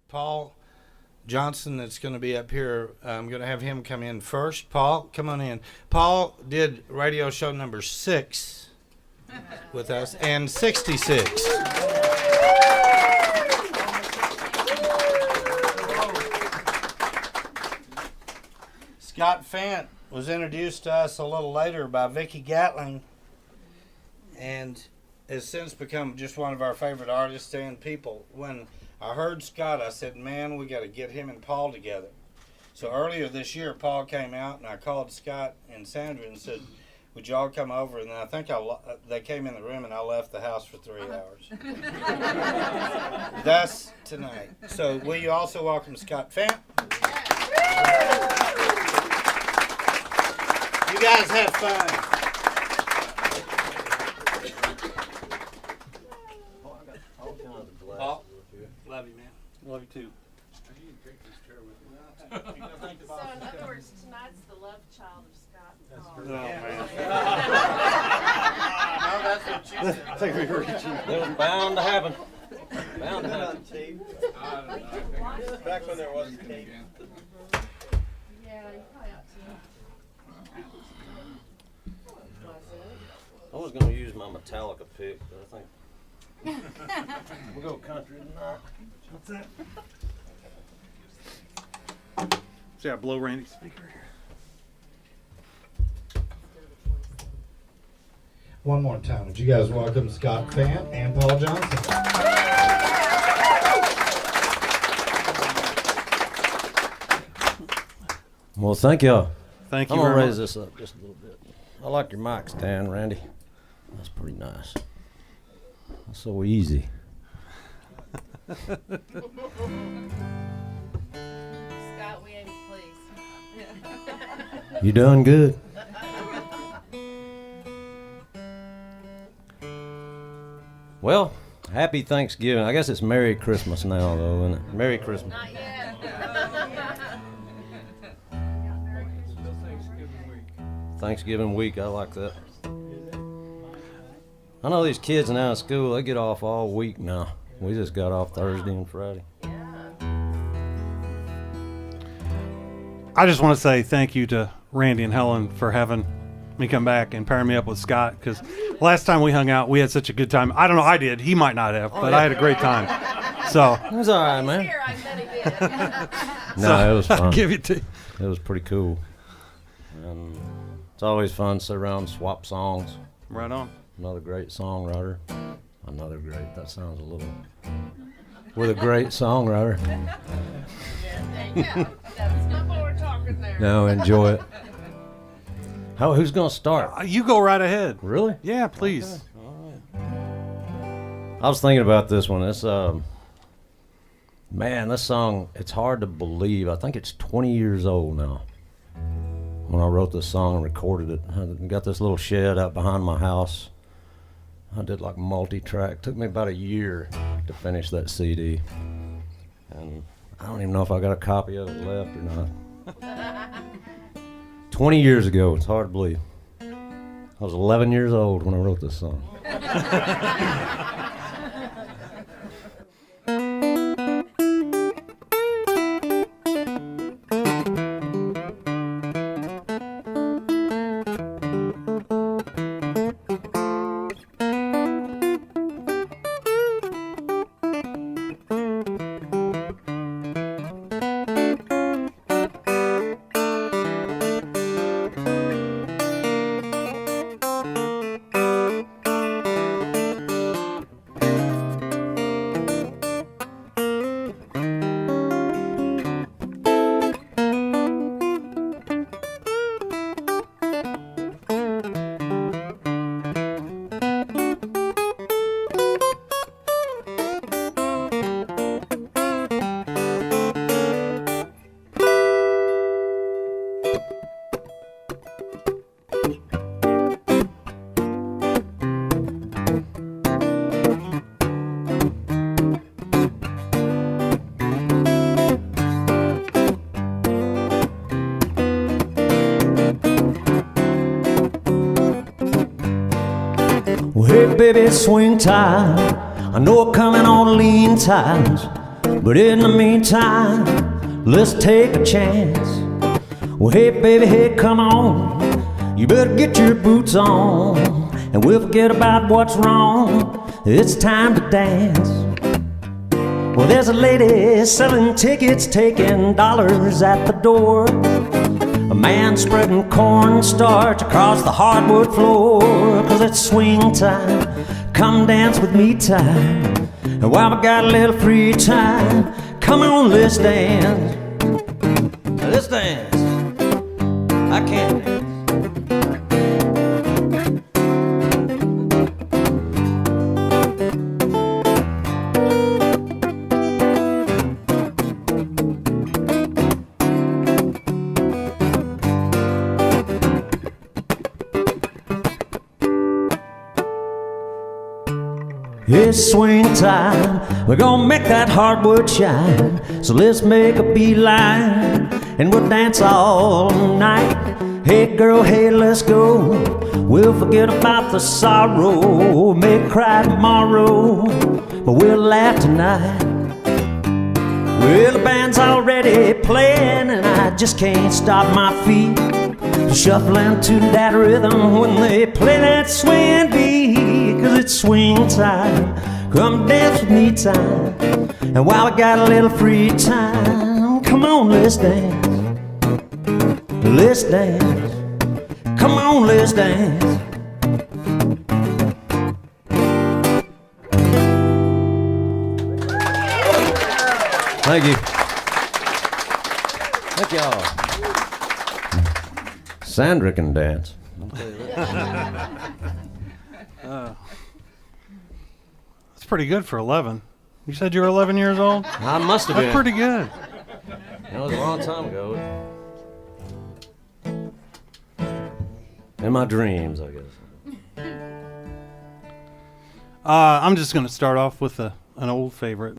Paul Johnson that's going to be up here. I'm going to have him come in first. Paul, come on in. Paul did radio show number 6 with us and 66. Scott Fant was introduced to us a little later by Vicki Gatling and has since become just one of our favorite artists and people. When I heard Scott, I said, man, we got to get him and Paul together. So earlier this year, Paul came out, and I called Scott and Sandra and said, would y'all come over? And then I think they came in the room, and I left the house for 3 hours. That's tonight. So will you also welcome Scott Fant? You guys have fun. Paul, love you, man. Love you too. So in other words, tonight's the love child of Scott and Paul. Oh, man. No, that's what you said. I think we heard you. It was bound to happen. Bound to happen. Back when there was tape. Yeah, you probably ought I was going to use my Metallica pick, but I think we'll go country tonight. What's that? See, I blow Randy's speaker here. One more time. Would you guys welcome Scott Fant and Paul Johnson? Well, thank y'all. Thank you I'm going to very raise much. this up just a little bit. I like your mic stand, Randy. That's pretty nice. That's so easy. Scott, we ain't pleased. You done good. Well, happy Thanksgiving. I guess it's Merry Christmas now, though, isn't it? Merry Christmas. Not yet. Thanksgiving week, I like that. I know these kids now in school, they get off all week now. We just got off Thursday and Friday. I just want to say thank you to Randy and Helen for having me come back and pairing me up with Scott, because last time we hung out, we had such a good time. I don't know, I did. He might not have, but I had a great time. So It was all right, man. Here, I bet he did. No, it was I'll fun. give it to you. It was pretty cool. And it's always fun to sit around and swap songs. Right on. Another great songwriter. Another great, that sounds a little... With a great songwriter. Yeah, that's not what we're talking there. No, enjoy it. Who's going to start? You go right ahead. Really? Yeah, please. I was thinking about this one. It's man, this song, it's hard to believe. I think it's 20 years old now when I wrote this song and recorded it. I got this little shed out behind my house. I did like multi-track. Took me about a year to finish that CD. And I don't even know if I got a copy of it left or not. 20 years ago, it's hard to believe. I was 11 years old when I wrote this song. Well, hey, baby, swing time. I know I'm coming on lean times. But in the meantime, let's take a chance. Well, hey, baby, hey, come on. You better get your boots on, and we'll forget about what's wrong. It's time to dance. Well, there's a lady selling tickets, taking dollars at the door. A man spreading cornstarch across the hardwood floor. 'Cause it's swing time, come dance with me time. And while we got a little free time, come on, let's dance. Let's dance. I can't dance. It's swing time, we're gonna make that hardwood shine. So let's make a beeline, and we'll dance all night. Hey girl, hey, let's go. We'll forget about the sorrow, may cry tomorrow, but we'll laugh tonight. Well, the band's already playing, and I just can't stop my feet shuffling to that rhythm when they play that swing beat. 'Cause it's swing time, come dance with me time. And while I got a little free time, come on, let's dance. Let's dance. Come on, let's dance. Thank you. Thank y'all. Sandra can dance. That's pretty good for 11. You said you were 11 years old? I must have That's been. pretty good. That was a long time ago. In my dreams, I guess. I'm just going to start off with an old favorite.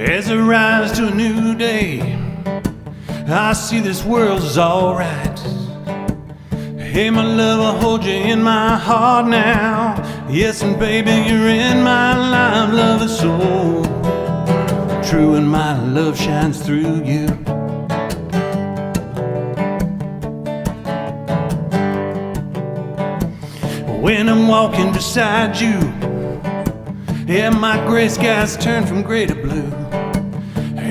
As I rise to a new day, I see this world is alright. Hey, my love, I'll hold you in my heart now. Yes, and baby, you're in my life. Love is so true, and my love shines through you. When I'm walking beside you, yeah, my gray skies turn from gray to blue.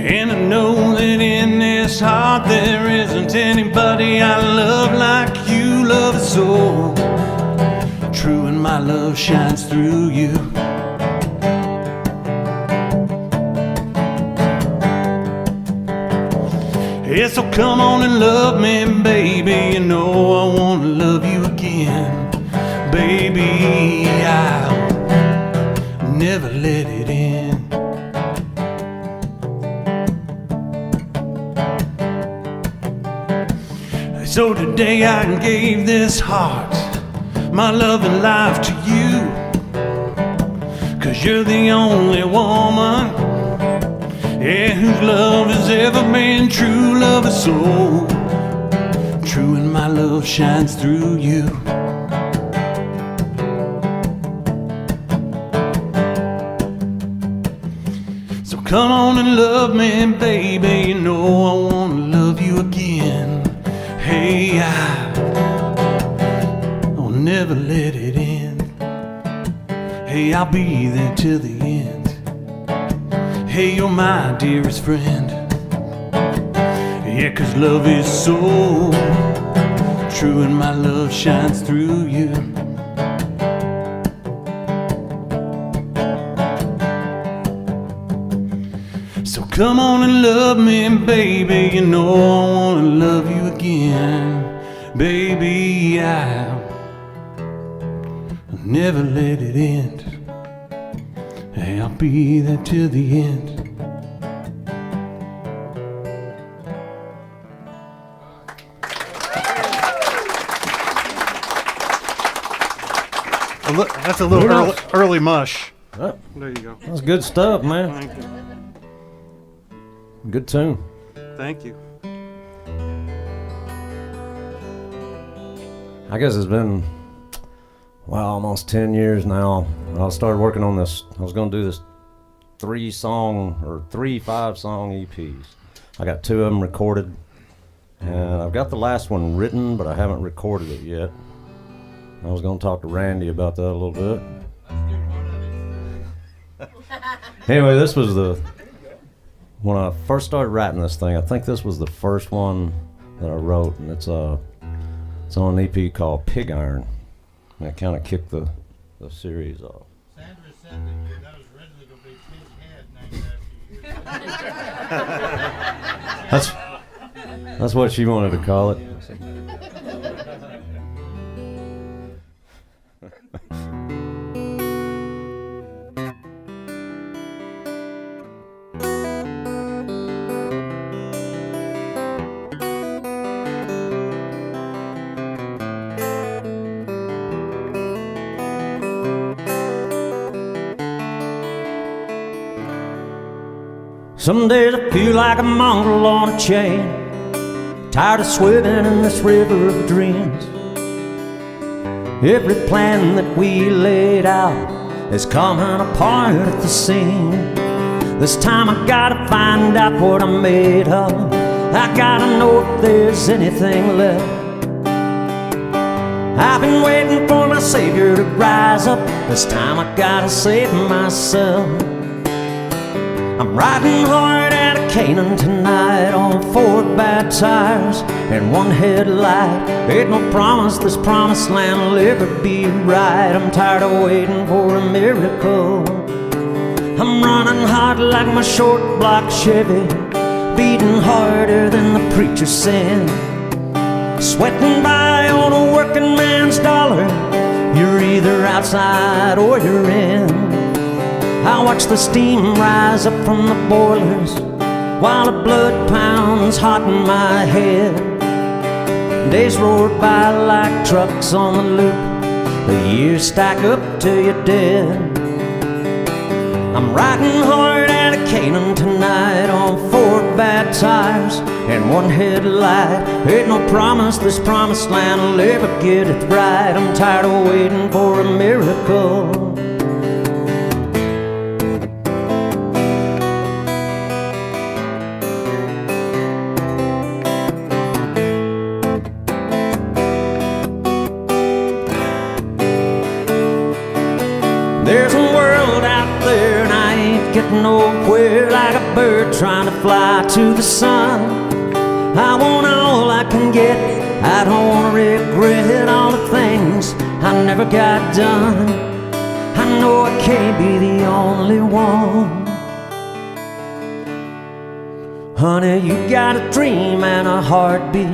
And I know that in this heart there isn't anybody I love like you. Love is so true, and my love shines through you. Yeah, so come on and love me, baby. You know I want to love you again. Baby, I'll never let it end. So today I gave this heart, my love and life to you. 'Cause you're the only woman, yeah, whose love has ever been true. Love is so true, and my love shines through you. So come on and love me, baby. You know I want to love you again. Hey, I'll never let it end. Hey, I'll be there till the end. Hey, you're my dearest friend. Yeah, 'cause love is so true, and my love shines through you. So come on and love me, baby. You know I want to love you again. Baby, I'll never let it end. Hey, I'll be there till the end. That's a little early mush. Oh, There you go. that's good stuff, man. Thank you. Good tune. Thank you. I guess it's been, almost 10 years now. I started working on this. I was going to do this 5-song EPs. I got 2 of them recorded, and I've got the last one written, but I haven't recorded it yet. I was going to talk to Randy about that a little bit. Anyway, this was when I first started writing this thing, I think this was the first one that I wrote, and it's on an EP called Pig Iron, and it kind of kicked the series off. Sandra said that was originally going to be Pig Head named after you. That's what she wanted to call it. Some days I feel like a mongrel on a chain, tired of swimming in this river of dreams. Every plan that we laid out is coming apart at the seam. This time I gotta find out what I'm made of. I gotta know if there's anything left. I've been waiting for my savior to rise up. This time I gotta save myself. I'm riding hard out of Canaan tonight on 4 bad tires and 1 headlight. Ain't no promise this promised land will ever be right. I'm tired of waiting for a miracle. I'm running hard like my short block Chevy, beating harder than the preacher said. Sweating by on a working man's dollar. You're either outside or you're in. I watch the steam rise up from the boilers while the blood pounds hot in my head. Days roar by like trucks on the loop. The years stack up till you're dead. I'm riding hard out of Canaan tonight on 4 bad tires and 1 headlight. Ain't no promise this promised land will ever get it right. I'm tired of waiting for a miracle. There's a world out there and I ain't getting nowhere, like a bird trying to fly to the sun. I want all I can get, I don't want to regret all the things I never got done. I know I can't be the only one. Honey, you got a dream and a heartbeat.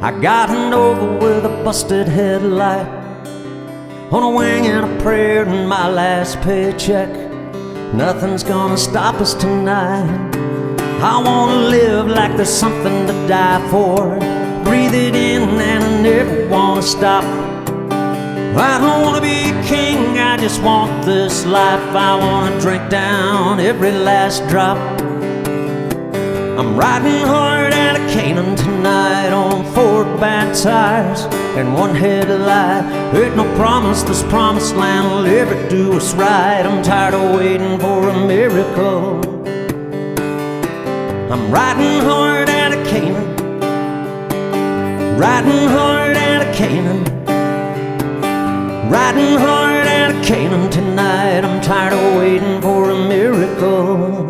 I got a Nova with a busted headlight, on a wing and a prayer in my last paycheck. Nothing's gonna stop us tonight. I wanna live like there's something to die for. Breathe it in and I never wanna stop. I don't wanna be a king, I just want this life. I wanna drink down every last drop. I'm riding hard out of Canaan tonight on 4 bad tires and 1 headlight. Ain't no promise this promised land will ever do us right. I'm tired of waiting for a miracle. I'm riding hard out of Canaan, riding hard out of Canaan, riding hard out of Canaan tonight. I'm tired of waiting for a miracle.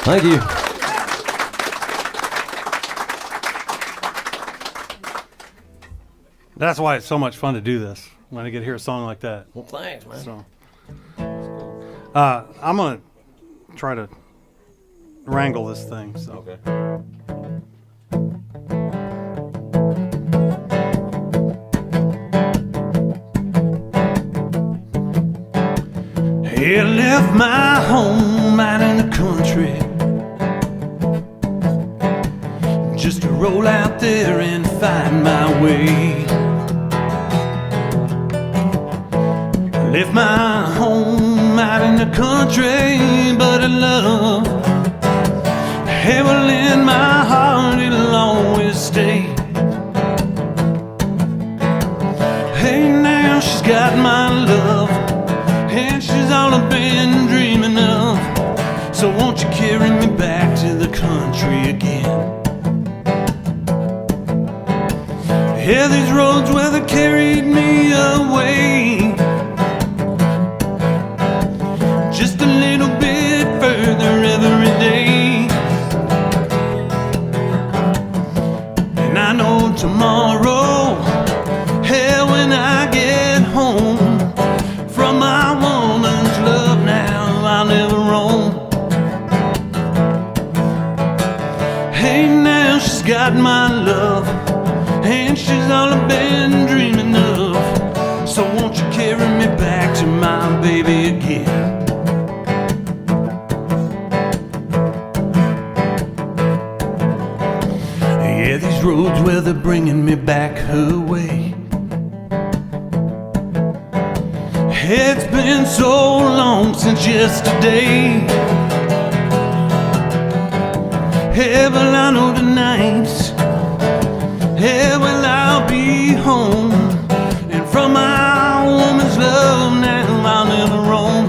Thank you. That's why it's so much fun to do this, when I get to hear a song like that. Well, thanks, man. So, I'm going to try to wrangle this thing. So. Okay. He left my home out in the country, just to roll out there and find my way. I left my home out in the country, but I love heaven in my heart, it'll always stay. Hey, now she's got my love, and she's all I've been dreaming of. So won't you carry me back to the country again? Yeah, these roads where they carried me away, just a little bit further every day. And I know tomorrow, hell, when I get home from my woman's love, now I'll never roam. Hey, now she's got my love, and she's all I've been dreaming of. So won't you carry me back to my baby again? Yeah, these roads where they're bringing me back her way. It's been so long since yesterday. Yeah, but I know tonight, yeah, well, I'll be home. And from my woman's love, now I'll never roam.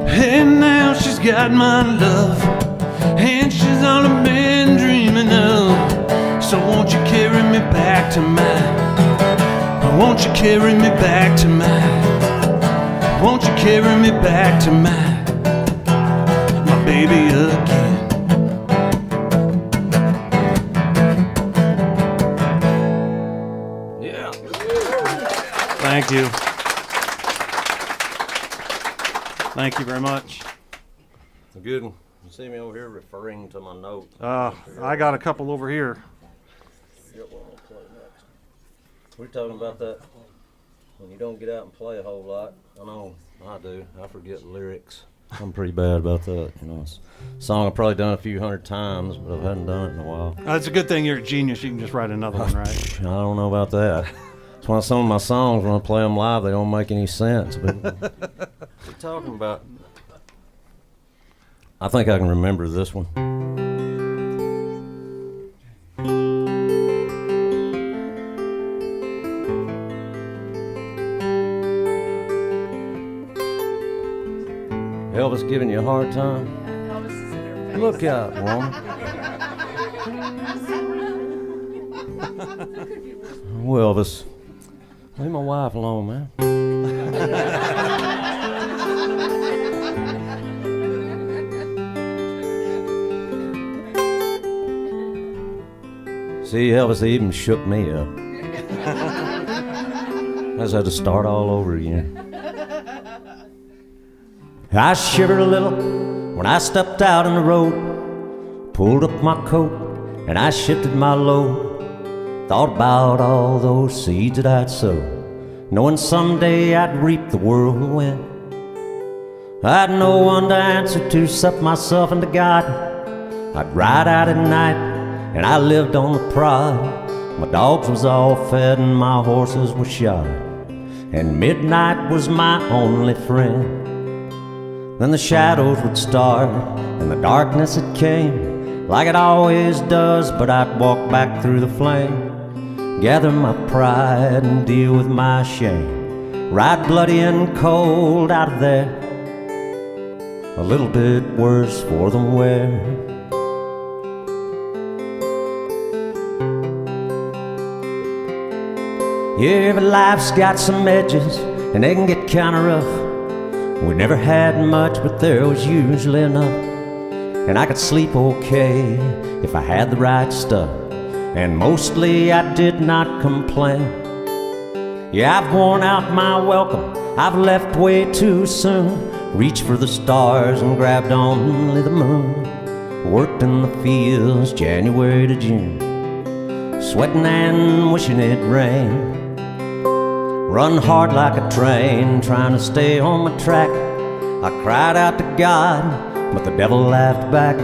And now she's got my love, and she's all I've been dreaming of. So won't you carry me back to mine? Won't you carry me back to mine? Won't you carry me back to mine? My baby again. Yeah. Thank you. Thank you very much. It's a good one. You see me over here referring to my note. I got a couple over here. We're talking about that when you don't get out and play a whole lot. I know I do. I forget lyrics. I'm pretty bad about that. You know, it's a song I've probably done a few hundred times, but I hadn't done it in a while. It's a good thing you're a genius. You can just write another one, right? I don't know about that. That's why some of my songs, when I play them live, they don't make any sense. But what are you talking about? I think I can remember this one. Elvis giving you a hard time? Yeah, Elvis is in her face. Look out, woman. Well, Elvis, leave my wife alone, man. See, Elvis even shook me up. I just had to start all over again. I shivered a little when I stepped out on the road, pulled up my coat and I shifted my load. Thought about all those seeds that I'd sowed, knowing someday I'd reap the whirlwind. I had no one to answer to except myself and to God. I'd ride out at night and I lived on the prod. My dogs was all fed and my horses were shod, and midnight was my only friend. Then the shadows would start and the darkness it came, like it always does, but I'd walk back through the flame, gather my pride and deal with my shame, ride bloody and cold out of there, a little bit worse for the wear. Yeah, but life's got some edges and they can get kinda rough. We never had much, but there was usually enough, and I could sleep okay if I had the right stuff, and mostly I did not complain. Yeah, I've worn out my welcome, I've left way too soon, reached for the stars and grabbed only the moon, worked in the fields January to June, sweating and wishing it rained. Run hard like a train, trying to stay on my track. I cried out to God, but the devil laughed back,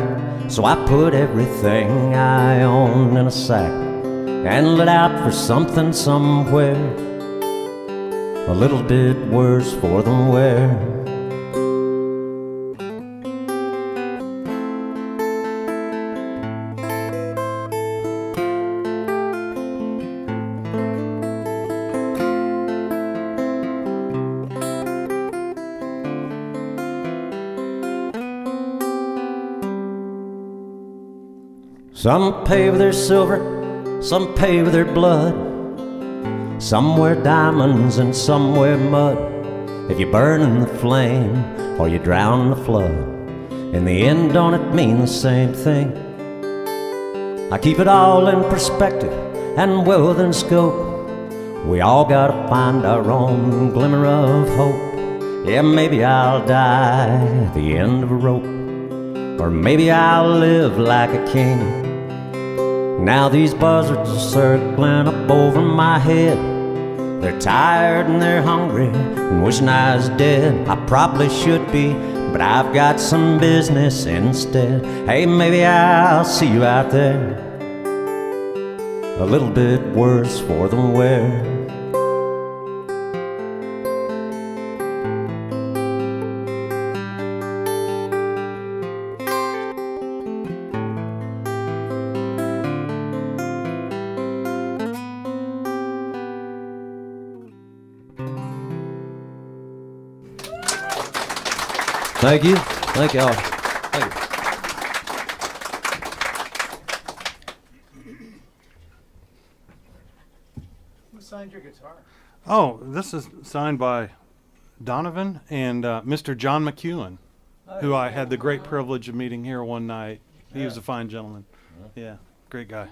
So I put everything I own in a sack and lit out for something somewhere a little bit worse for the wear. Some pay with their silver, some pay with their blood. Some wear diamonds and some wear mud. If you burn in the flame or you drown in the flood, in the end don't it mean the same thing? I keep it all in perspective and well within scope. We all gotta find our own glimmer of hope. Yeah, maybe I'll die at the end of a rope, or maybe I'll live like a king. Now these buzzards are circling up over my head. They're tired and they're hungry and wishing I was dead. I probably should be, but I've got some business instead. Hey, maybe I'll see you out there a little bit worse for the wear. Thank you. Thank y'all. Thank you. Who signed your guitar? Oh, this is signed by Donovan and Mr. John McEwen, who I had the great privilege of meeting here one night. He was a fine gentleman. Yeah, great guy.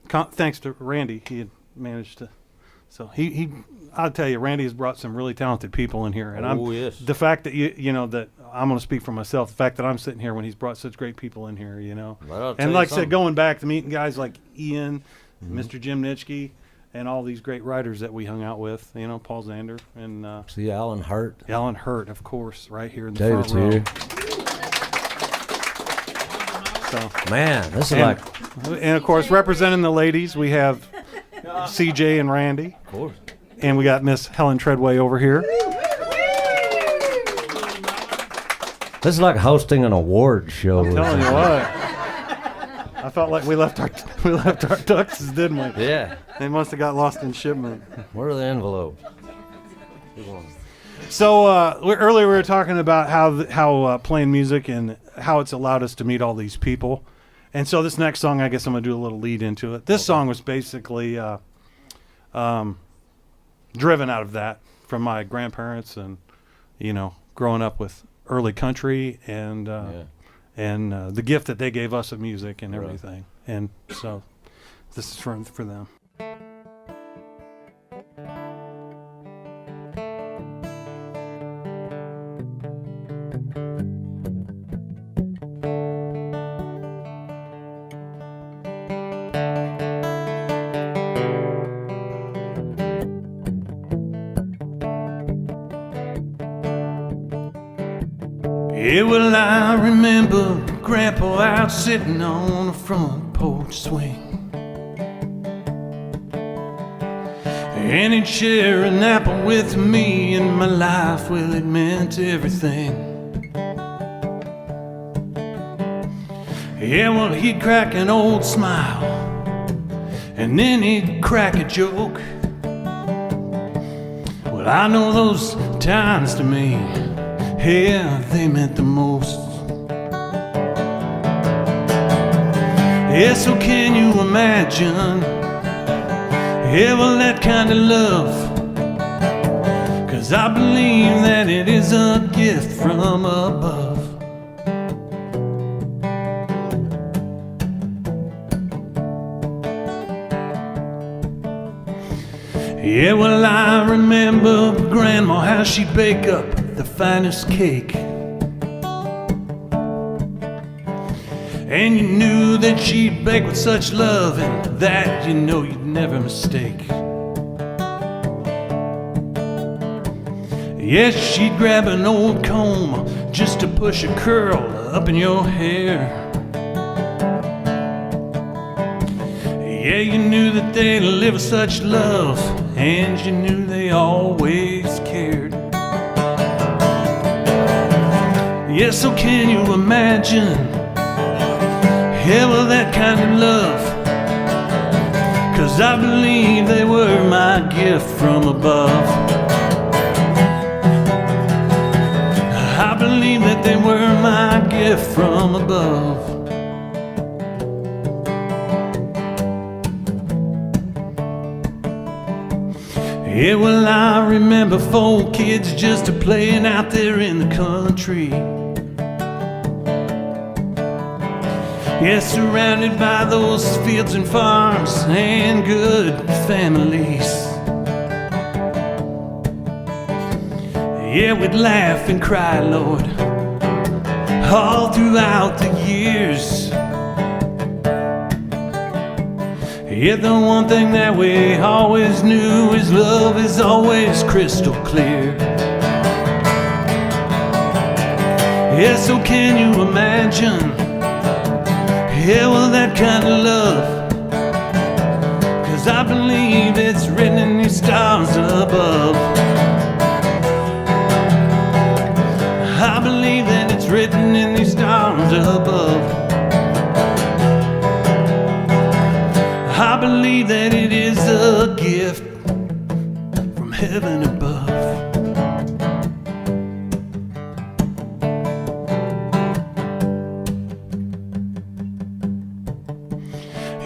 Thanks to Randy, he had managed to. So I'll tell you, Randy has brought some really talented people in here, and Yes. the fact that you know that I'm going to speak for myself. The fact that I'm sitting here when he's brought such great people in here, you know, Well, I'll tell and you like I something. said, going back to meeting guys like Ian, Mr. Jim Nitschke, and all these great writers that we hung out with, you know, Paul Zander and See Alan Hurt. Alan Hurt, of course, right here in the David's front row. here. So, Man, this is and, like, and of course, representing the ladies, we have CJ and Randy. of course. And we got Miss Helen Treadway over here. This is like hosting an award show. I'm telling you what. I felt like we left our tuxes, didn't we? Yeah. They must have got lost in shipment. Where are the envelopes? So earlier we were talking about how playing music and how it's allowed us to meet all these people. And so this next song, I guess I'm going to do a little lead into it. This song was basically driven out of that from my grandparents and, you know, growing up with early country and the gift that they gave us of music and everything. And so this is for them. Yeah, well, I remember Grandpa out sitting on the front porch swing, and he'd share an apple with me, and my life, well, it meant everything. Yeah, well, he'd crack an old smile, and then he'd crack a joke. Well, I know those times to me, yeah, they meant the most. Yeah, so can you imagine? Yeah, well, that kind of love. 'Cause I believe that it is a gift from above. Yeah, well, I remember Grandma, how she'd bake up the finest cake, and you knew that she'd bake with such love, and that you know you'd never mistake. Yes, she'd grab an old comb just to push a curl up in your hair. Yeah, you knew that they lived with such love, and you knew they always cared. Yeah, so can you imagine? Yeah, well, that kind of love. 'Cause I believe they were my gift from above. I believe that they were my gift from above. Yeah, well, I remember 4 kids just a-playing out there in the country. Yeah, surrounded by those fields and farms and good families. Yeah, we'd laugh and cry, Lord, all throughout the years. Yeah, the one thing that we always knew is love is always crystal clear. Yeah, so can you imagine? Yeah, well, that kind of love. 'Cause I believe it's written in these stars above. I believe that it's written in these stars above. I believe that it is a gift from heaven above.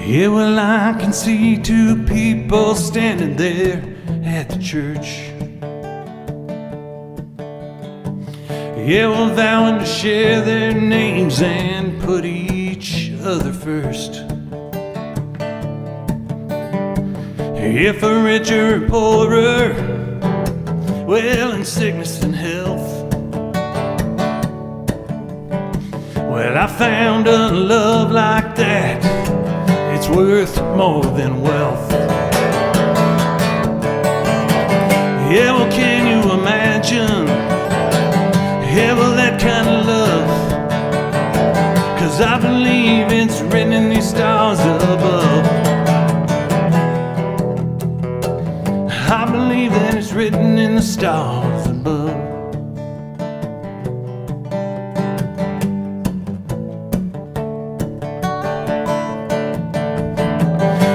Yeah, well, I can see 2 people standing there at the church. Yeah, well, vowing to share their names and put each other first. If a richer or poorer, well, in sickness and health. Well, I found a love like that. It's worth more than wealth. Yeah, well, can you imagine? Yeah, well, that kind of love. 'Cause I believe it's written in these stars above. I believe that it's written in the stars above.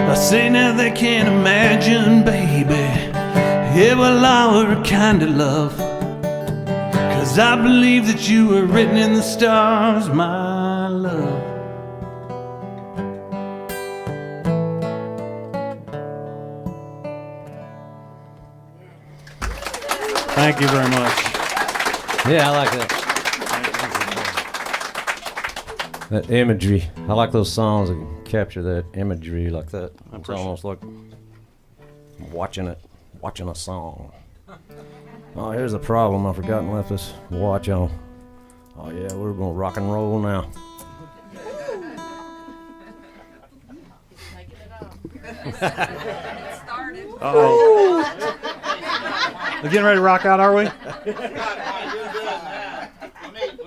I say now they can't imagine, baby. Yeah, well, our kind of love. 'Cause I believe that you were written in the stars, my love. Thank you very much. Yeah, I like that. That imagery. I like those songs that can capture that imagery like that. It's almost like watching a song. Oh, here's the problem. I forgot and left this watch on. Oh yeah, we're gonna rock and roll now. Uh-oh. We're getting ready to rock out, are we? Let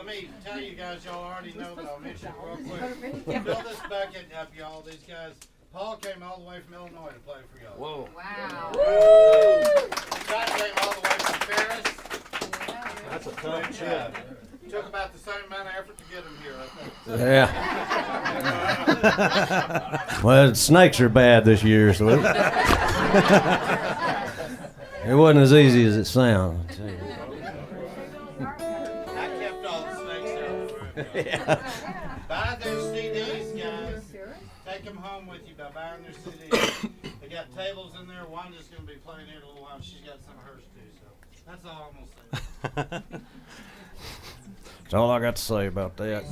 me tell you guys, y'all already know, but I'll mention it real quick. Fill this bucket up, y'all. These guys, Paul came all the way from Illinois to play for y'all. Whoa. Wow. Scott came all the way from Paris. That's a tough Which, took about the same amount of effort to get him here, I think. Yeah. Well, snakes are bad this year, so it wasn't as easy as it sounds. I kept all the snakes out of the room. Yeah. Buy their CDs, guys. Take them home with you by buying their CDs. They got tables in there. Wanda's going to be playing here in a little while. She's got some of hers too. So that's all I'm going to say. That's all I got to say about that.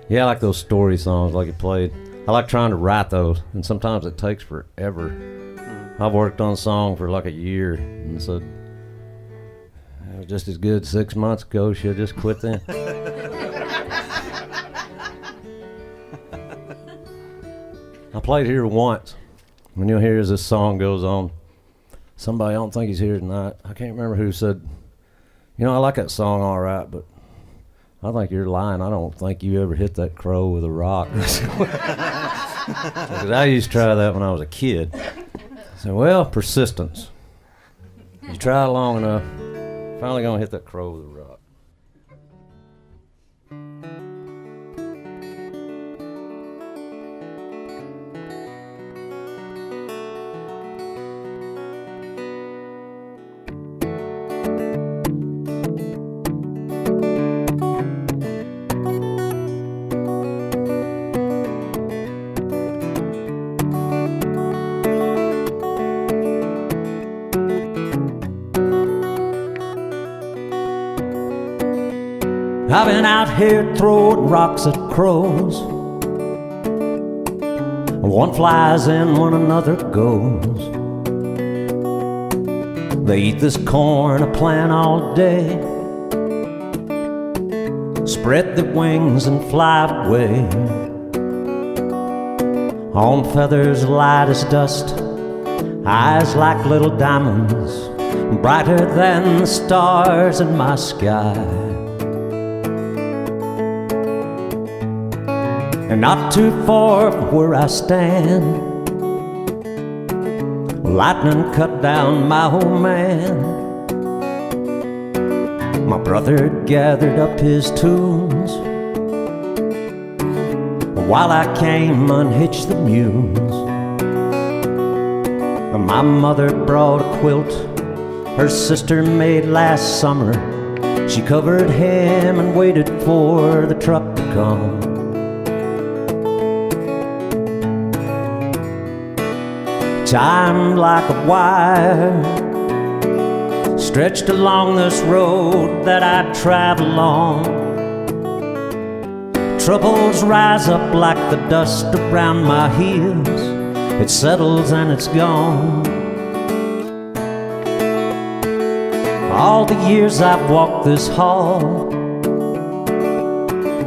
Yeah, I like those story songs like you played. I like trying to write those, and sometimes it takes forever. I've worked on a song for like a year, and so it was just as good 6 months ago. Should just quit then. I played here once when you'll hear as this song goes on, somebody, I don't think he's here tonight, I can't remember who said, you know, I like that song all right, but I think you're lying. I don't think you ever hit that crow with a rock. 'Cause I used to try that when I was a kid. I said, well, persistence. You try long enough, finally gonna hit that crow with a rock. I've been out here throwing rocks at crows. One flies in, one another goes. They eat this corn I plant all day, spread their wings and fly away. On feathers light as dust, eyes like little diamonds, brighter than the stars in my sky. And not too far from where I stand, lightning cut down my old man. My brother gathered up his tools while I came unhitched the mules. My mother brought a quilt her sister made last summer. She covered him and waited for the truck to come. Timed like a wire, stretched along this road that I travel on. Troubles rise up like the dust around my heels. It settles and it's gone. All the years I've walked this hall,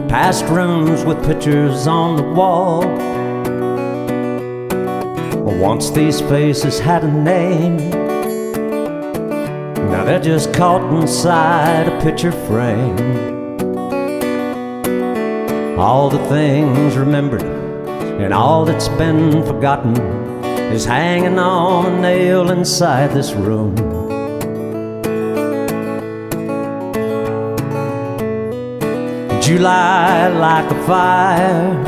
past rooms with pictures on the wall. Once these faces had a name, now they're just caught inside a picture frame. All the things remembered and all that's been forgotten is hanging on a nail inside this room. July like a fire,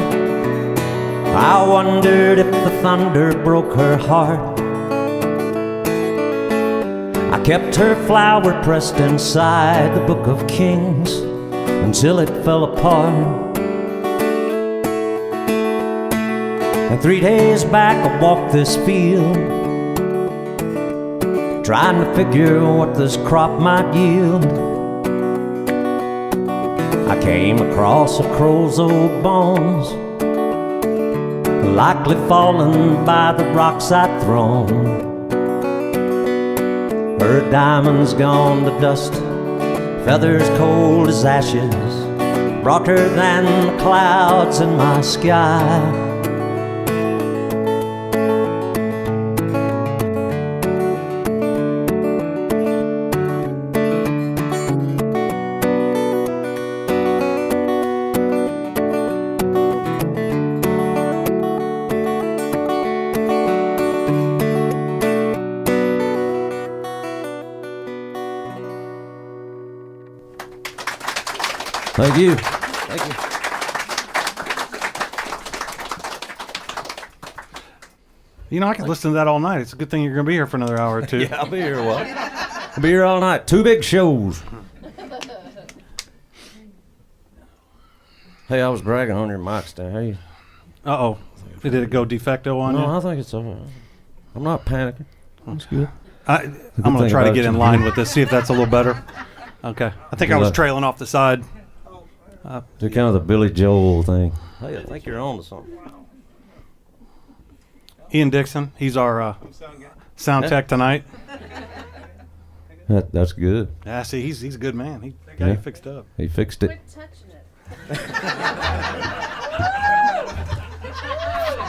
I wondered if the thunder broke her heart. I kept her flower pressed inside the Book of Kings until it fell apart. And 3 days back I walked this field, trying to figure what this crop might yield. I came across a crow's old bones, likely fallen by the rocks I'd thrown. Her diamonds gone to dust, feathers cold as ashes, brighter than the clouds in my sky. Thank you. Thank you. You know, I could listen to that all night. It's a good thing you're going to be here for another hour or two. Yeah, I'll be here a while. I'll be here all night. 2 big shows. Hey, I was bragging on your mic stand. Hey. Uh-oh. Did it go defecto on you? No, I think it's all right. I'm not panicking. That's good. I'm going to try to get in line with this, see if that's a little better. Okay. I think I was trailing off the side. Do kind of the Billy Joel thing. Hey, I think you're on to something. Ian Dixon, he's our sound tech tonight. That's good. Yeah, see, he's a good man. He got it fixed up. He fixed it. Quit touching it.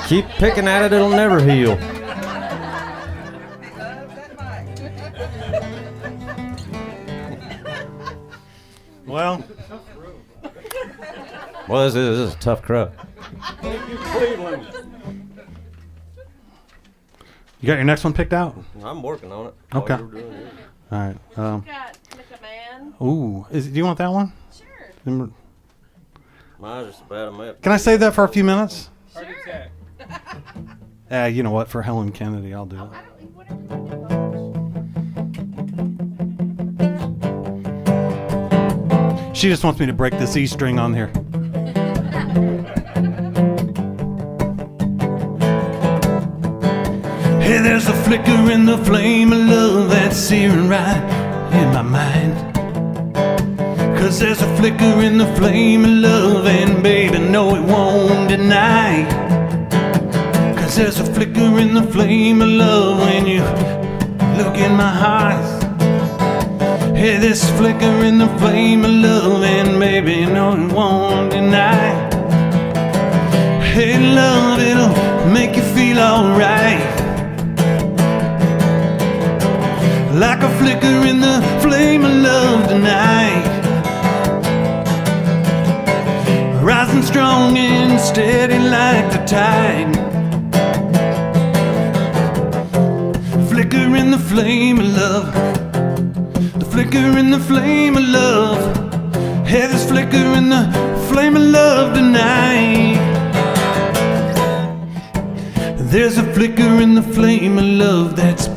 Keep picking at it, it'll never heal. Well, Well, this is a tough crowd. you got your next one picked out? I'm working on it. Okay. While you're doing it. All right. Got Like a Man. Ooh, do you want that one? Sure. Mine's just about a map. Can I save that for a few minutes? Sure. You know what? For Helen Kennedy, I'll do it. I don't, whatever. She just wants me to break this E string on here. Hey, there's a flicker in the flame of love that's searing right in my mind. 'Cause there's a flicker in the flame of love, and baby, no, it won't deny. 'Cause there's a flicker in the flame of love when you look in my eyes. Hey, this flicker in the flame of love, and baby, no, it won't deny. Hey, love, it'll make you feel alright. Like a flicker in the flame of love tonight. Rising strong and steady like the tide. Flicker in the flame of love. The flicker in the flame of love. Hey, this flicker in the flame of love tonight. There's a flicker in the flame of love that's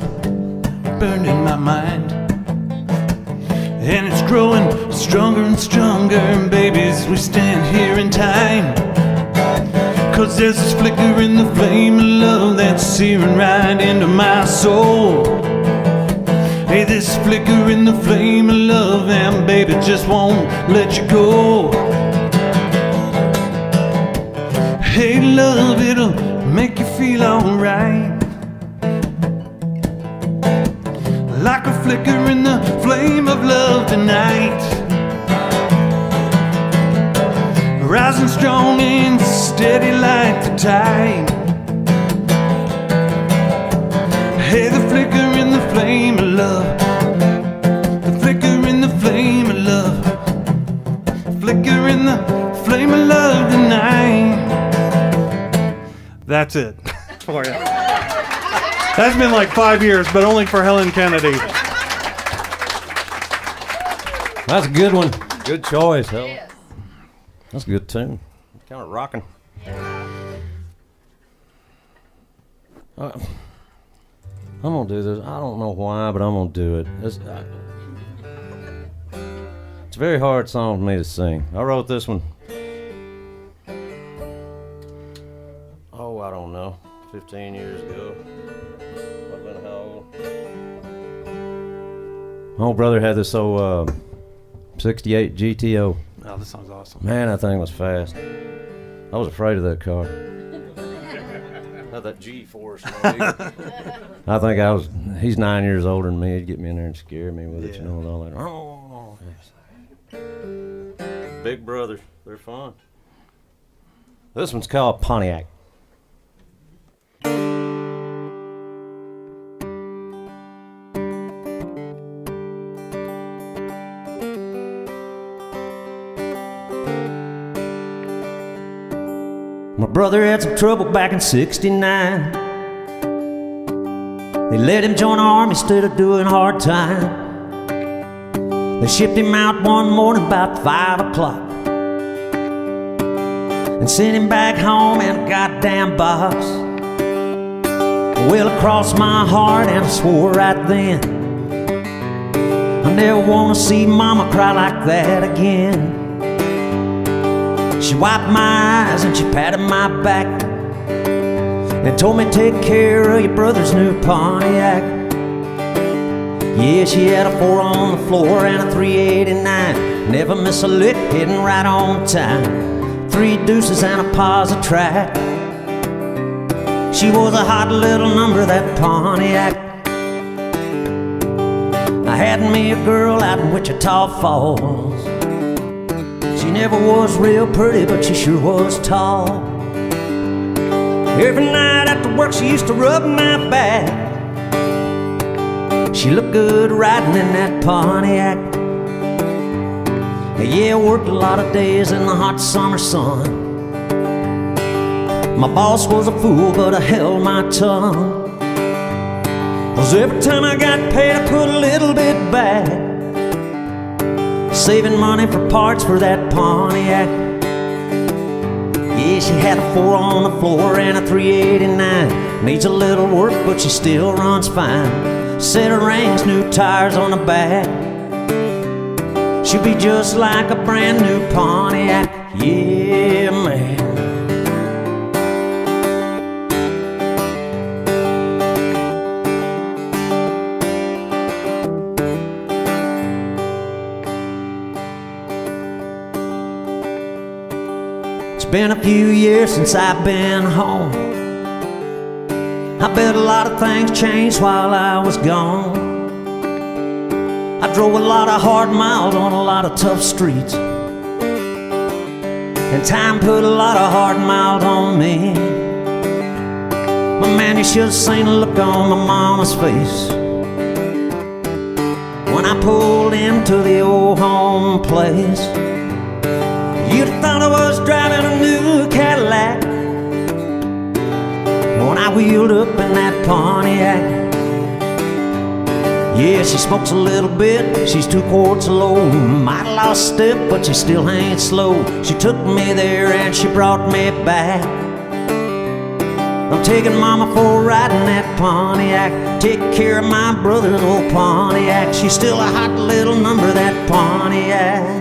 burning my mind. And it's growing stronger and stronger, and babies, we stand here in time. 'Cause there's this flicker in the flame of love that's searing right into my soul. Hey, this flicker in the flame of love, and baby, just won't let you go. Hey, love, it'll make you feel alright. Like a flicker in the flame of love tonight. Rising strong and steady like the tide. Hey, the flicker in the flame of love. The flicker in the flame of love. Flicker in the flame of love tonight. That's it. For you. That's been like 5 years, but only for Helen Kennedy. That's a good one. Good choice, Helen. Yes. That's a good tune. Kind of rocking. I'm gonna do this. I don't know why, but I'm gonna do it. It's a very hard song for me to sing. I wrote this one. Oh, I don't know. 15 years ago. I've been how old? My old brother had this old 68 GTO. Oh, this song's awesome. Man, that thing was fast. I was afraid of that car. Had that G-force. I think he's 9 years older than me. He'd get me in there and scare me with it, you know, and all that. Oh, yes. Big brothers, they're fun. This one's called Pontiac. My brother had some trouble back in '69. They let him join the army instead of doing hard time. They shipped him out one morning about 5 o'clock and sent him back home in a goddamn box. Well, it crossed my heart and I swore right then I never want to see mama cry like that again. She wiped my eyes and she patted my back and told me to take care of your brother's new Pontiac. Yeah, she had a 4 on the floor and a 389. Never miss a lick, hitting right on time. 3 deuces and a positive track. She was a hot little number, that Pontiac. I had me a girl out in Wichita Falls. She never was real pretty, but she sure was tall. Every night after work she used to rub my back. She looked good riding in that Pontiac. Yeah, I worked a lot of days in the hot summer sun. My boss was a fool, but I held my tongue. 'Cause every time I got paid, I put a little bit back, saving money for parts for that Pontiac. Yeah, she had a 4 on the floor and a 389. Needs a little work, but she still runs fine. Set of rings, new tires on the back. She'll be just like a brand new Pontiac. Yeah, man. It's been a few years since I've been home. I bet a lot of things changed while I was gone. I drove a lot of hard miles on a lot of tough streets, and time put a lot of hard miles on me. But man, you should have seen the look on my mama's face when I pulled into the old home place. You'd have thought I was driving a new Cadillac when I wheeled up in that Pontiac. Yeah, she smokes a little bit, she's 2 quarts low. Might have lost step, but she still ain't slow. She took me there and she brought me back. I'm taking mama for a ride in that Pontiac. Take care of my brother's old Pontiac. She's still a hot little number, that Pontiac.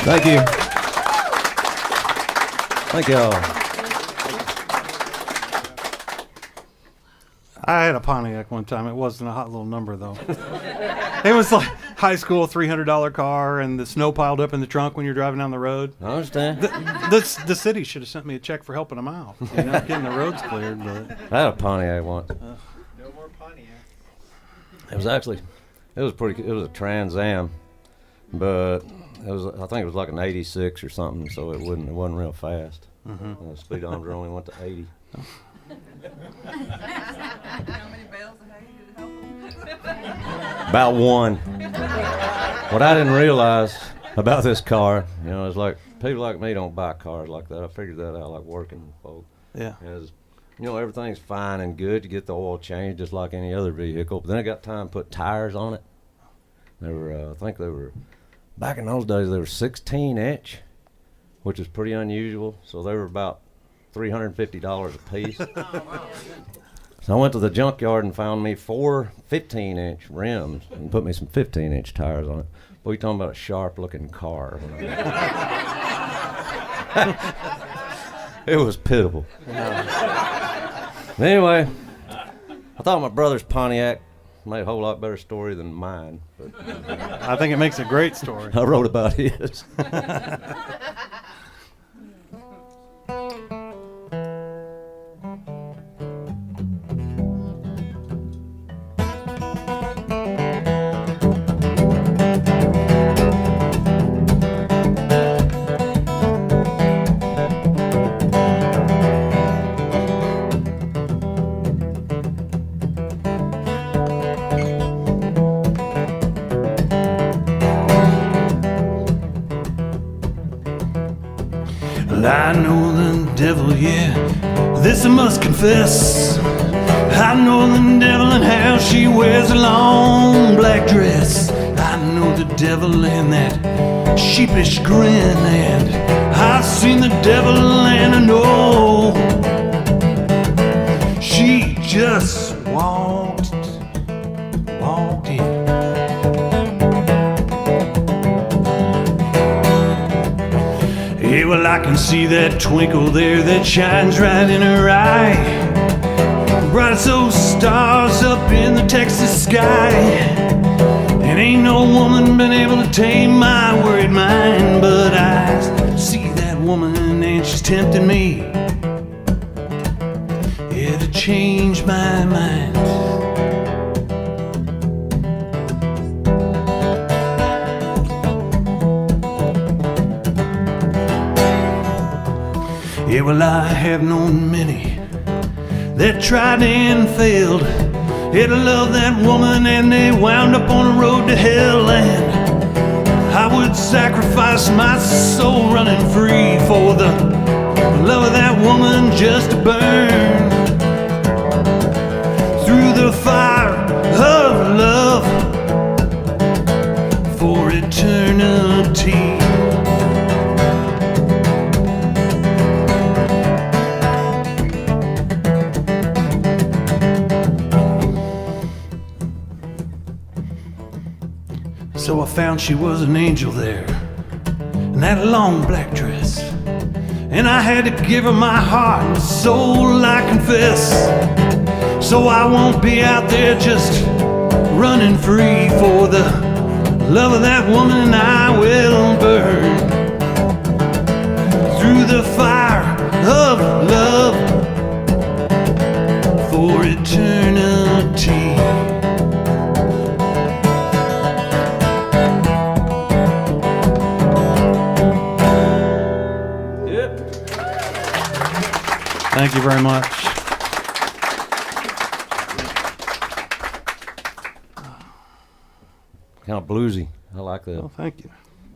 Thank you. Thank y'all. I had a Pontiac one time. It wasn't a hot little number, though. It was like high school $300 car, and the snow piled up in the trunk when you're driving down the road. I understand. The city should have sent me a check for helping them out, getting the roads cleared. But I had a Pontiac once. No more Pontiac. It was a Trans Am, but I think it was like an 86 or something, so it wasn't real fast. Mm-hmm. The speedometer only went to 80. How many bells of hay did it help? About 1. What I didn't realize about this car, it's like people like me don't buy cars like that. I figured that out, like working folk. yeah, Is, everything's fine and good. You get the oil changed just like any other vehicle. But then I got time to put tires on it. They were, I think they were, back in those days, they were 16-inch, which is pretty unusual. So they were about $350 a piece. So I went to the junkyard and found me 4 15-inch rims and put me some 15-inch tires on it. Boy, you talking about a sharp-looking car. It was pitiable. Anyway, I thought my brother's Pontiac made a whole lot better story than mine, but I think it makes a great story. I wrote about his. I know the devil, yeah, this I must confess. I know the devil and how she wears a long black dress. I know the devil and that sheepish grin, and I've seen the devil and I know she just walked in. Yeah, well, I can see that twinkle there that shines right in her eye, bright as those stars up in the Texas sky. And ain't no woman been able to tame my worried mind, but I see that woman and she's tempting me, yeah, to change my mind. Yeah, well, I have known many that tried and failed. Had to love that woman and they wound up on the road to hell. And I would sacrifice my soul running free for the love of that woman just to burn through the fire of love for eternity. So I found she was an angel there in that long black dress, and I had to give her my heart and soul, I confess. So I won't be out there just running free for the love of that woman. I will burn through the fire of love for eternity. Thank you very much. Kind of bluesy. I like that. Oh, thank you.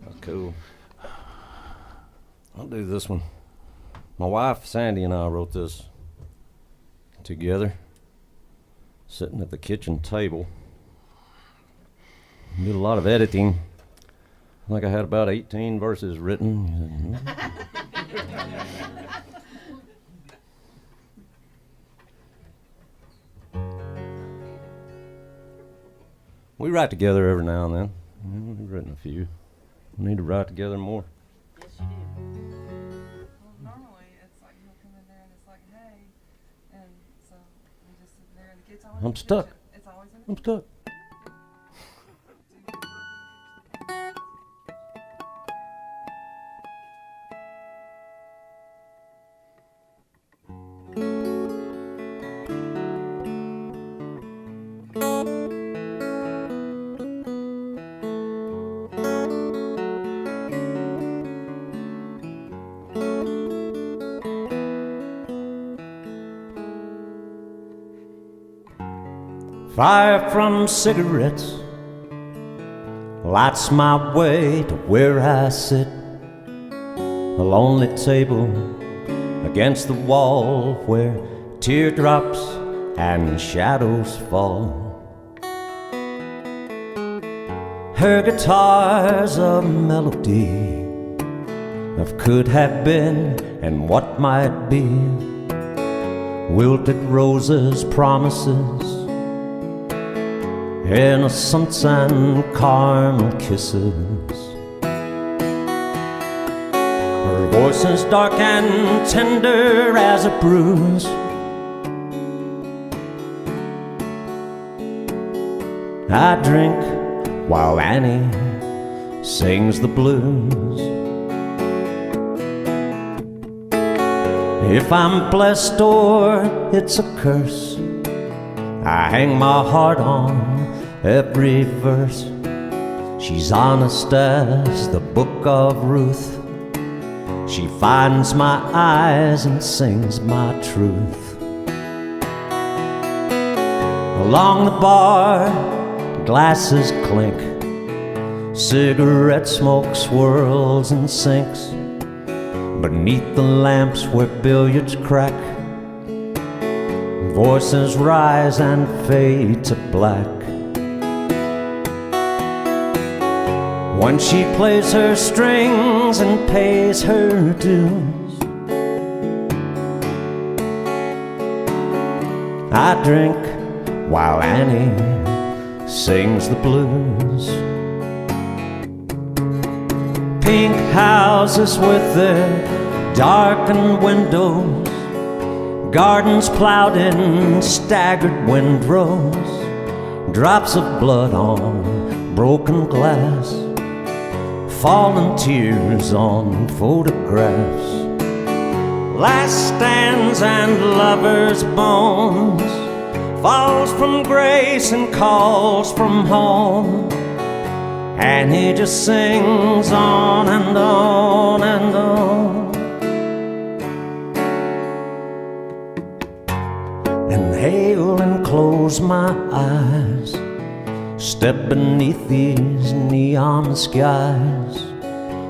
That's cool. I'll do this one. My wife, Sandy, and I wrote this together, sitting at the kitchen table. Did a lot of editing. I think I had about 18 verses written. We write together every now and then. We've written a few. We need to write together more. Yes, you do. Well, normally it's like he'll come in there and it's like, hey, and so we just sit there and the kids always. I'm stuck. It's always in I'm stuck. Fire from cigarettes lights my way to where I sit. A lonely table against the wall where teardrops and shadows fall. Her guitar's a melody of could have been and what might be. Wilted roses, promises, innocence and carnal kisses. Her voice is dark and tender as a bruise. I drink while Annie sings the blues. If I'm blessed or it's a curse, I hang my heart on every verse. She's honest as the book of Ruth. She finds my eyes and sings my truth. Along the bar, glasses clink, cigarette smoke swirls and sinks. Beneath the lamps where billiards crack, voices rise and fade to black. When she plays her strings and pays her dues, I drink while Annie sings the blues. Pink houses with their darkened windows, gardens plowed in staggered windrows, drops of blood on broken glass, fallen tears on photographs, last stands and lovers' bones, falls from grace and calls from home. And he just sings on and on and on. inhale and close my eyes, step beneath these neon skies,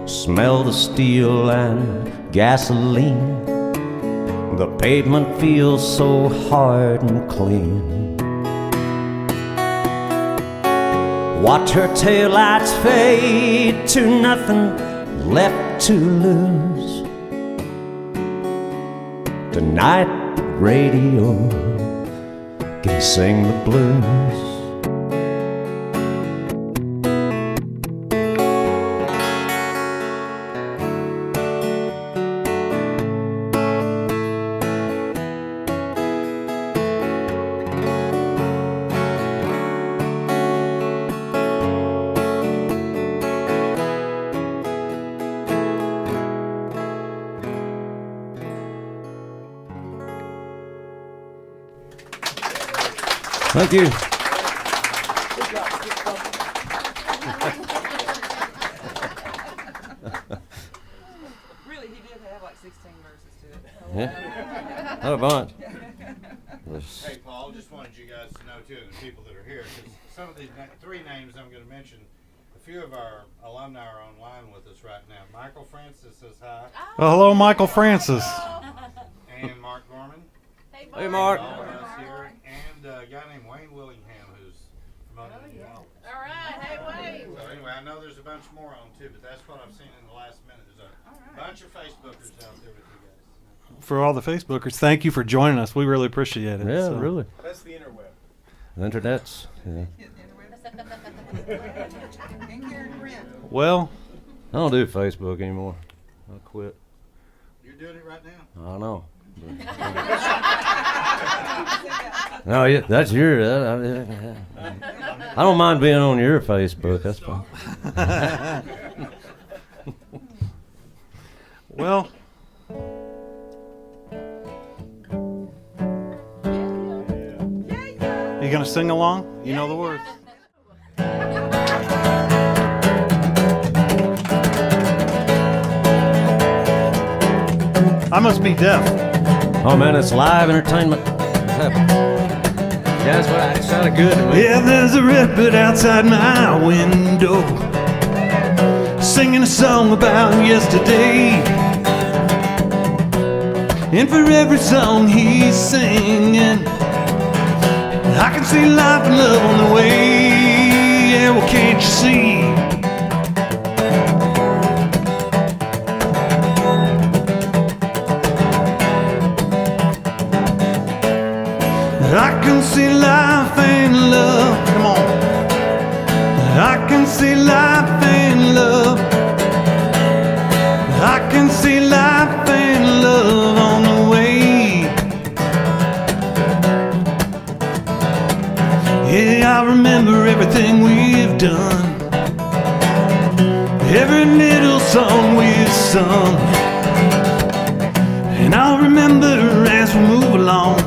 smell the steel and gasoline. The pavement feels so hard and clean. Watch her taillights fade to nothing left to lose. Tonight, radio can sing the blues. Thank you. Really, he did have like 16 verses to it. Yeah, not a bunch. Hey, Paul, just wanted you guys to know, too, and the people that are here, because some of these three names I'm going to mention, a few of our alumni are online with us right now. Michael Francis says hi. Well, hello, Michael Francis. And Mark Gorman. Hey, Mark. All of us here. And a guy named Wayne Willingham, who's promoting the album. All right, hey Wayne. So anyway, I know there's a bunch more on, too, but that's what I've seen in the last minute. There's a bunch of Facebookers out there with you guys. For all the Facebookers, thank you for joining us. We really appreciate it. Yeah, So, really. That's the interweb. The internet's. Yeah. Well, I don't do Facebook anymore. I quit. You're doing it right now. I know. No, yeah, that's your. I don't mind being on your Facebook. That's fine. well, you gonna sing along? You know the words. I must be deaf. Oh man, it's live entertainment. Yeah, that's what it sounded good to me. Yeah, there's a redbird outside my window, singing a song about yesterday. And for every song he's singing, I can see life and love on the way. Yeah, well, can't you see? I can see life and love. Come on. I can see life and love. I can see life and love on the way. Yeah, I remember everything we've done, every little song we've sung, and I'll remember as we move along.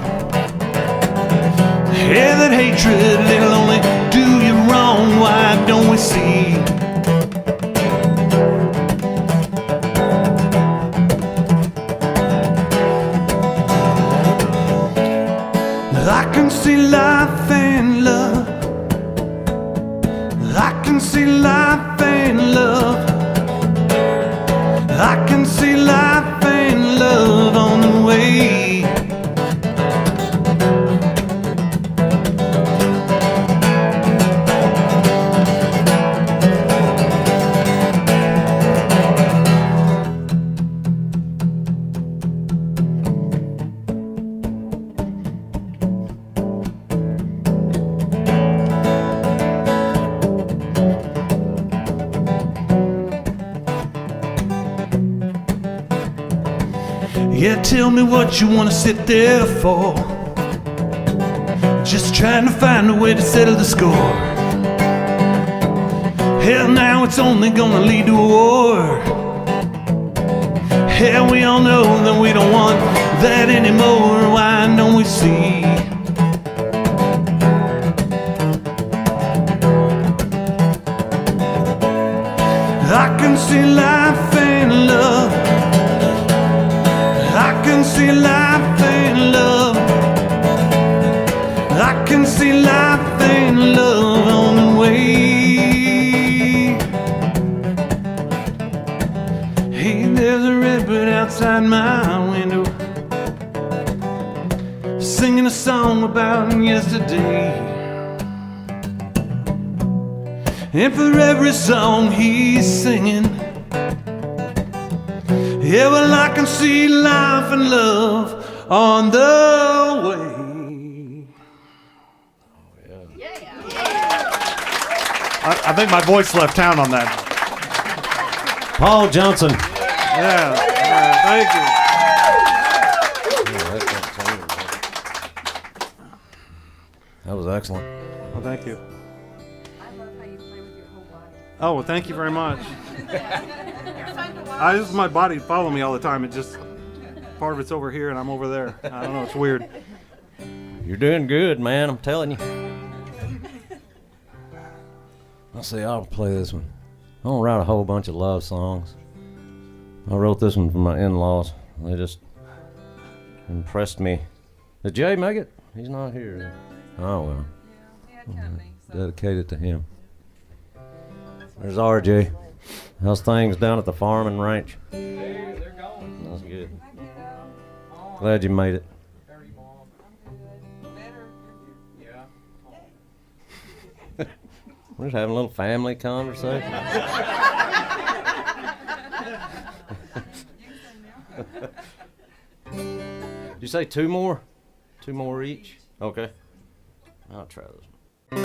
Yeah, that hatred, it'll only do you wrong. Why don't we see? I can see life and love. I can see life and love. I can see life and love on the way. Yeah, tell me what you want to sit there for. Just trying to find a way to settle the score. Hell, now it's only gonna lead to a war. Hell, we all know that we don't want that anymore. Why don't we see? I can see life and love. I can see life and love. singing a song about yesterday. And for every song he's singing, yeah, well, I can see life and love on the way. I think my voice left town on that. Paul Johnson. Yeah, thank you. That was excellent. Well, thank you. I love how you play with your whole body. Oh, well, thank you very much. You're fun to watch. I just my body follow me all the time. It just part of it's over here and I'm over there. I don't know. It's weird. You're doing good, man. I'm telling you. Let's see. I'll play this one. I don't write a whole bunch of love songs. I wrote this one for my in-laws. They just impressed me. Did Jay make it? He's not here. Oh well. Yeah, he had company. So. Dedicated to him. There's RJ. How's things down at the farm and ranch? They're going. That's good. Hi, kiddo. Glad you made it. Dirty mom. I'm good. Better. Yeah. We're just having a little family conversation. Did you say two more? Two more each? Okay. I'll try this one.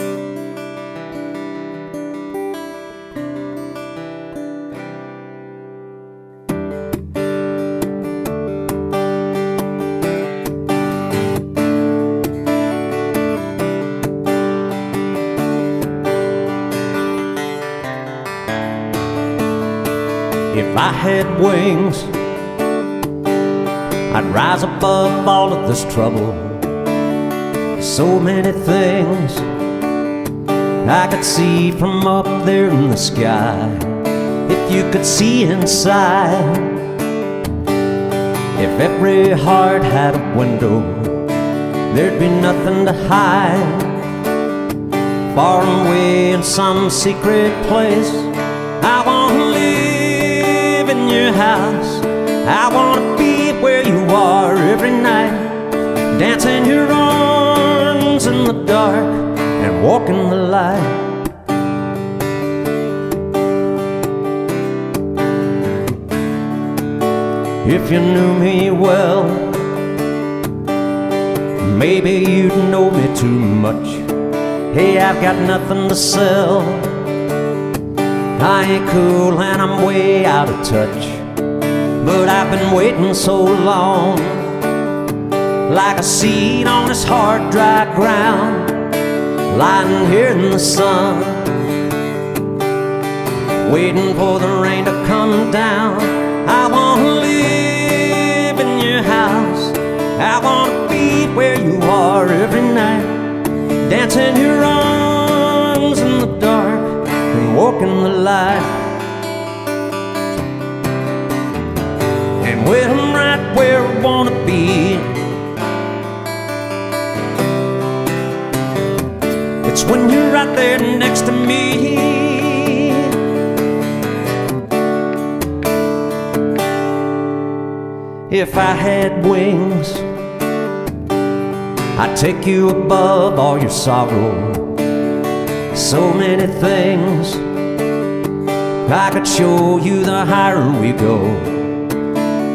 If I had wings, I'd rise above all of this trouble. So many things I could see from up there in the sky. If you could see inside, if every heart had a window, there'd be nothing to hide. Far away in some secret place, I wanna live in your house. I wanna be where you are every night, dancing your arms in the dark and walking the light. If you knew me well, maybe you'd know me too much. Hey, I've got nothing to sell. I ain't cool and I'm way out of touch, but I've been waiting so long, like a seed on this hard, dry ground, lying here in the sun, waiting for the rain to come down. I wanna live in your house. I wanna be where you are every night, dancing your arms in the dark and walking the light. And when I'm right where I wanna be, it's when you're right there next to me. If I had wings, I'd take you above all your sorrow. So many things I could show you the higher we go.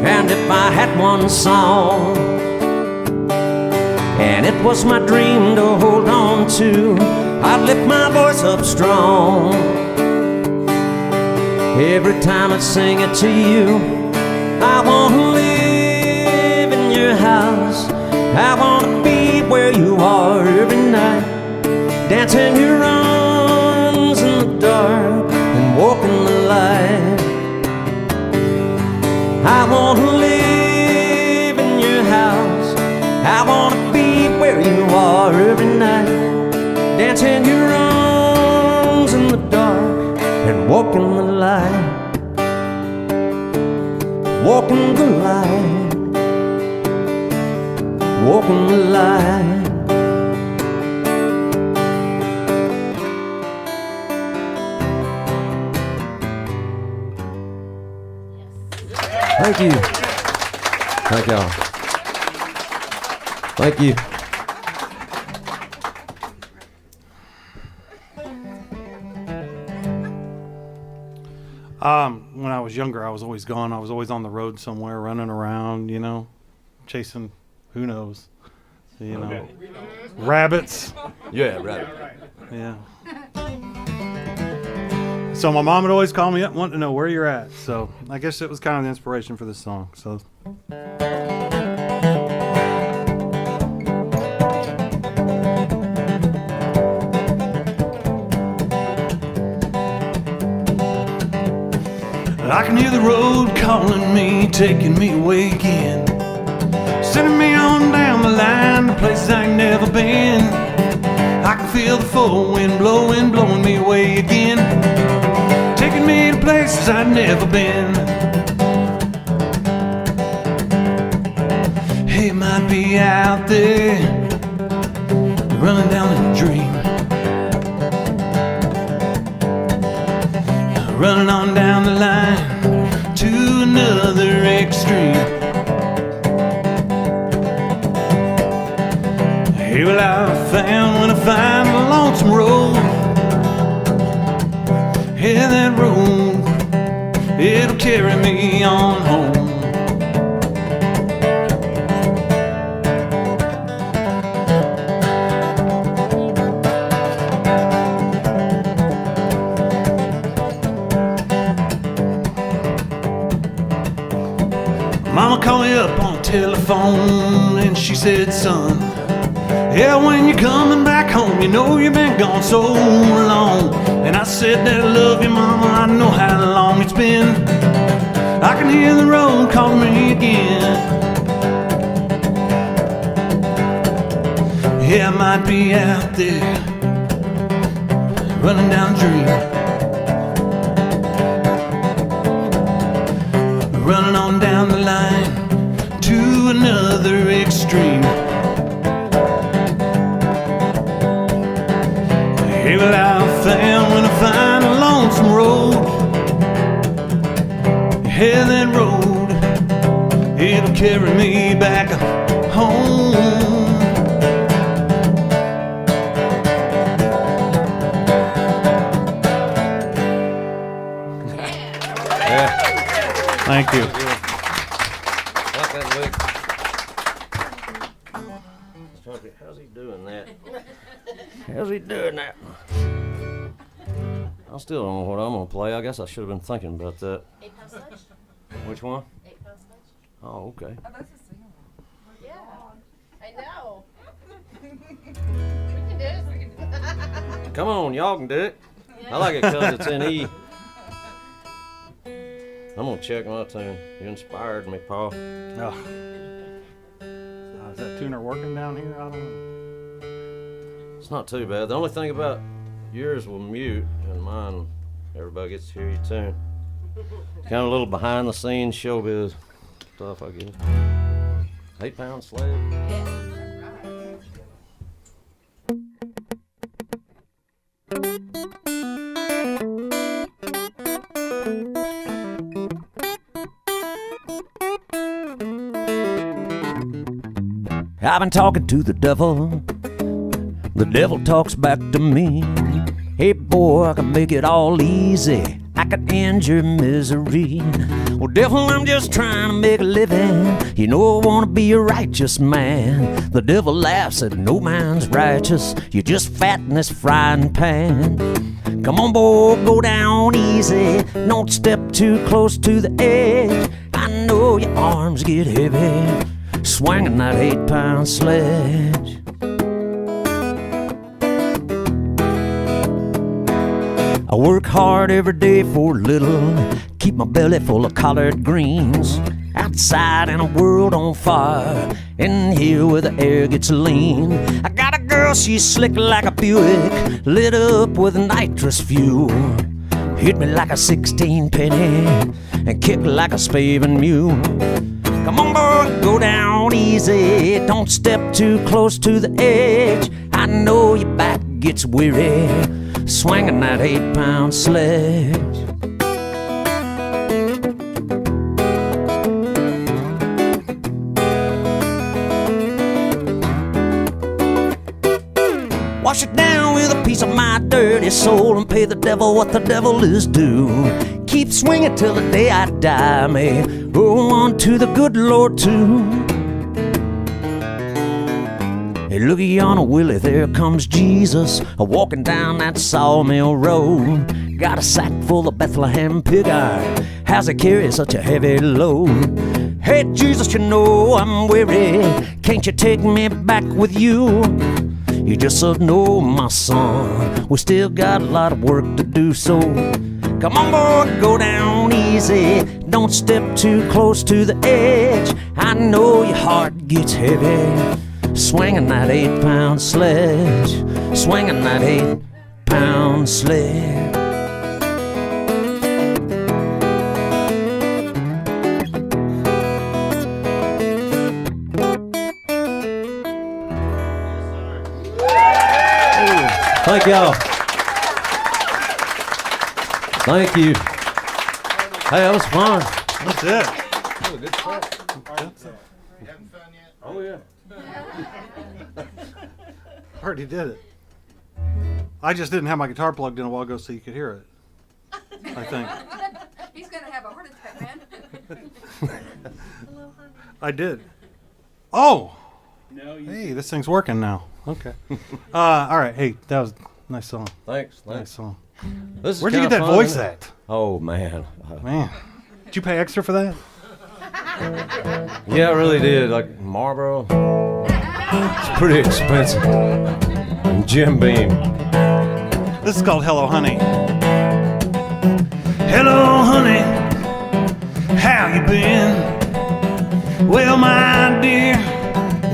And if I had one song, and it was my dream to hold on to, I'd lift my voice up strong. Every time I'd sing it to you, I wanna live in your house. I wanna be where you are every night, dancing your arms in the dark and walking the light. I wanna live in your house. I wanna be where you are every night, dancing your arms in the dark and walking the light. Walking the light, walking the light. Thank you. Thank y'all. Thank you. When I was younger, I was always gone. I was always on the road somewhere, running around, you know, chasing, who knows, you know, rabbits. Yeah, right. Yeah. So my mom would always call me up, wanting to know where you're at. So I guess it was kind of the inspiration for this song. So. I can hear the road calling me, taking me away again, sending me on down the line to places I ain't never been. I can feel the full wind blowing, blowing me away again, taking me to places I've never been. Hey, might be out there, running down a dream, running on down the line to another extreme. Hey, well, I found when I find a lonesome road. Hey, that road, it'll carry me on home. Mama called me up on the telephone and she said, son, yeah, when you're coming back home, you know you've been gone so long. And I said that I love you, mama, I know how long it's been. I can hear the road calling me again. Yeah, I might be out there, running down a dream, running on down the line to another extreme. Hey, well, I found when I find a lonesome road. Hey, that road, it'll carry me back home. Yeah. Thank you. Like that lick. How's he doing that? How's he doing that? I still don't know what I'm gonna play. I guess I should have been thinking about that. 8 pound sludge? Which one? 8 pound sludge? Oh, okay. Oh, that's a single one. Yeah. I know. We can do it. Come on, y'all can do it. I like it because it's in E. I'm gonna check my tune. You inspired me, Paul. Oh. Is that tuner working down here? I don't know. It's not too bad. The only thing about yours will mute, and mine, everybody gets to hear your tune. Kind of a little behind the scenes showbiz stuff, I guess. 8 pound slave. I've been talking to the devil talks back to me. Hey boy, I can make it all easy, I can end your misery. Well, devil, I'm just trying to make a living. You know I wanna be a righteous man. The devil laughs at no man's righteous. You're just fat in this frying pan. Come on, boy, go down easy. Don't step too close to the edge. I know your arms get heavy swinging that 8 pound sledge. I work hard every day for a little, keep my belly full of collard greens. Outside in a world on fire, in here where the air gets lean. I got a girl, she's slick like a Buick, lit up with nitrous fuel. Hit me like a 16 penny and kick like a spavin mule. Come on, boy, go down easy. Don't step too close to the edge. I know your back gets weary swinging that 8 pound sledge. Wash it down with a piece of my dirt. dirty soul and pay the devil what the devil is due. Keep swinging till the day I die. May hold on to the good Lord too. Hey, looky yonder, Willie, there comes Jesus, walking down that sawmill road. Got a sack full of Bethlehem pig iron. How's he carry such a heavy load? Hey, Jesus, you know I'm weary. Can't you take me back with you? You just said, no, my son, we still got a lot of work to do, so come on, boy, go down easy. Don't step too close to the edge. I know your heart gets heavy, swinging that 8-pound sledge, swinging that 8-pound sledge. Thank y'all. Thank you. Hey, that was fun. That's it. You having fun yet? Oh, yeah. Already did it. I just didn't have my guitar plugged in a while ago so you could hear it. I think. He's gonna have a heart attack, man. I did. Oh! No, you Hey, this thing's working now. Okay. All right. Hey, that was a nice song. Thanks. Nice song. This is Where'd you get kinda that fun, voice isn't it? at? Oh, man. Man. Did you pay extra for that? Yeah, I really did. Like Marlboro. It's pretty expensive. And Jim Beam. This is called Hello Honey. Hello honey, how you been? Well my dear,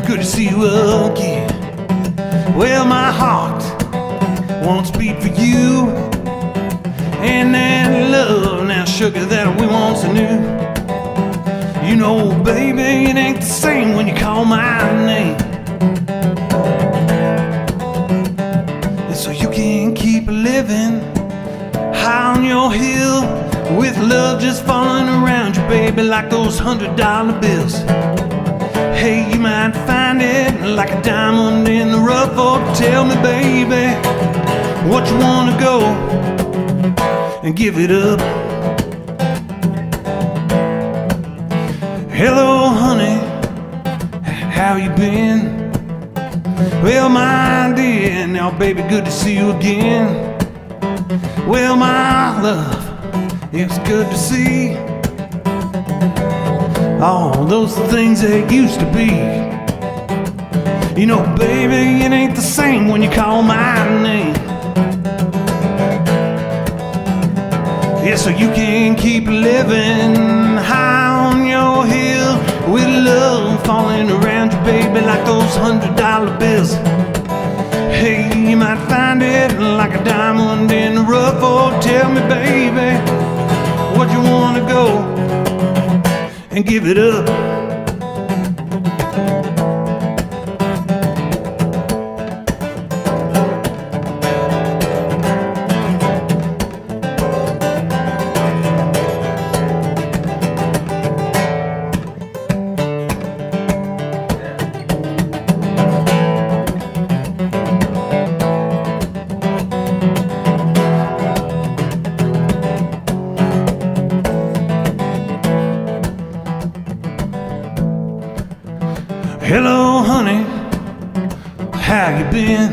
good to see you again. Well my heart wants to beat for you, and that love now sugar that we once knew. You know baby, it ain't the same when you call my name. So you can keep living high on your hill, with love just falling around you, baby, like those $100 bills. Hey, you might find it like a diamond in the rough. Oh, tell me, baby, what you wanna go and give it up. Hello, honey, how you been? Well, my dear, now baby, good to see you again. Well, my love, it's good to see all those things that used to be. You know, baby, it ain't the same when you call my name. Yeah, so you can keep living high on your hill, with love falling around you, baby, like those $100 bills. Hey, you might find it like a diamond in the rough. Oh, tell me, baby, what you wanna go and give it up. Hello, honey, how you been?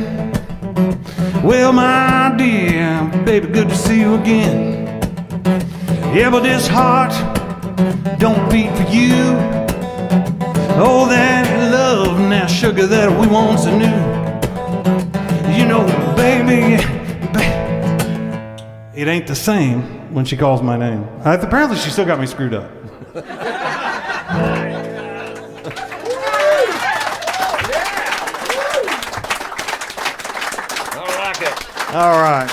Well, my dear, baby, good to see you again. Yeah, but this heart don't beat for you. Oh, that love now, sugar, that we once knew. You know, baby, it ain't the same when she calls my name. Apparently, she still got me screwed up. All right.